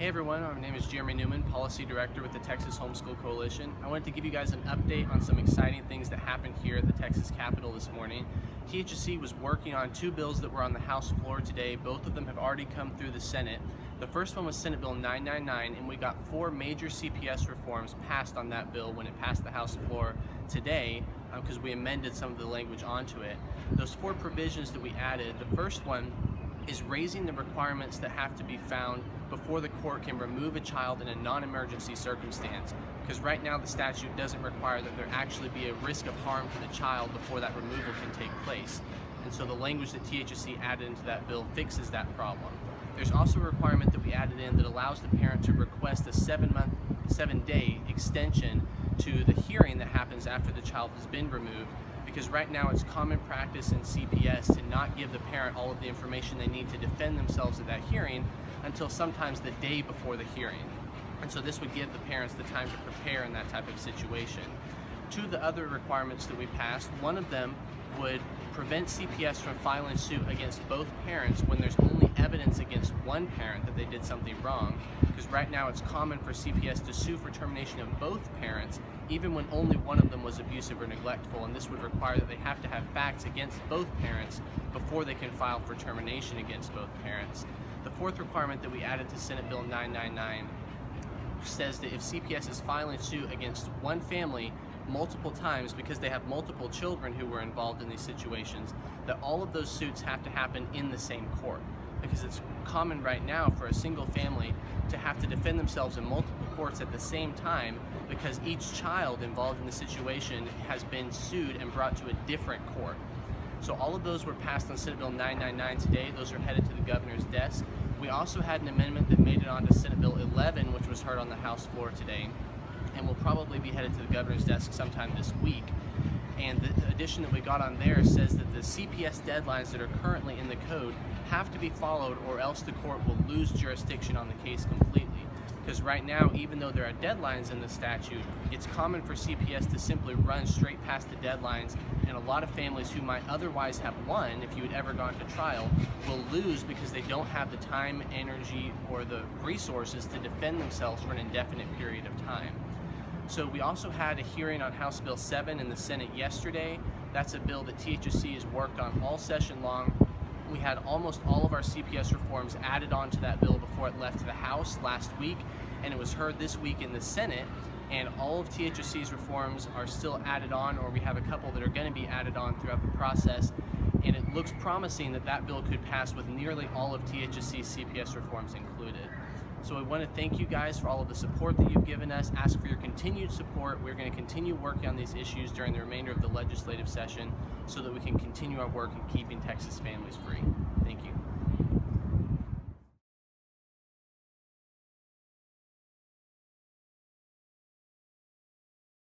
Hey everyone, my name is Newman, Policy Director with the Texas Homeschool Coalition. I wanted to give you guys an update on some exciting things that happened here at the Texas Capitol this morning. THSC was working on two bills that were on the House floor today. Both of them have already come through the Senate. The first one was Senate Bill 999, and we got 4 major CPS reforms passed on that bill when it passed the House floor today, because we amended some of the language onto it. Those 4 provisions that we added, the first one is raising the requirements that have to be found before the court can remove a child in a non-emergency circumstance. Because right now the statute doesn't require that there actually be a risk of harm to the child before that removal can take place. And so the language that THSC added into that bill fixes that problem. There's also a requirement that we added in that allows the parent to request a 7-day extension to the hearing that happens after the child has been removed. Because right now it's common practice in CPS to not give the parent all of the information they need to defend themselves at that hearing until sometimes the day before the hearing. And so this would give the parents the time to prepare in that type of situation. 2 of the other requirements that we passed, one of them would prevent CPS from filing suit against both parents when there's only evidence against one parent that they did something wrong. Because right now it's common for CPS to sue for termination of both parents even when only one of them was abusive or neglectful, and this would require that they have to have facts against both parents before they can file for termination against both parents. The 4th requirement that we added to Senate Bill 999 says that if CPS is filing suit against one family multiple times because they have multiple children who were involved in these situations, that all of those suits have to happen in the same court. Because it's common right now for a single family to have to defend themselves in multiple courts at the same time because each child involved in the situation has been sued and brought to a different court. So all of those were passed on Senate Bill 999 today. Those are headed to the governor's desk. We also had an amendment that made it onto Senate Bill 11, which was heard on the House floor today, and will probably be headed to the governor's desk sometime this week. And the addition that we got on there says that the CPS deadlines that are currently in the code have to be followed, or else the court will lose jurisdiction on the case completely. Because right now, even though there are deadlines in the statute, it's common for CPS to simply run straight past the deadlines, and a lot of families who might otherwise have won if you had ever gone to trial will lose because they don't have the time, energy, or the resources to defend themselves for an indefinite period of time. So we also had a hearing on House Bill 7 in the Senate yesterday. That's a bill that THSC has worked on all session long. We had almost all of our CPS reforms added onto that bill before it left the House last week, and it was heard this week in the Senate, and all of THSC's reforms are still added on, or we have a couple that are going to be added on throughout the process, and it looks promising that that bill could pass with nearly all of THSC's CPS reforms included. So I want to thank you guys for all of the support that you've given us. Ask for your continued support. We're going to continue working on these issues during the remainder of the legislative session so that we can continue our work in keeping Texas families free. Thank you.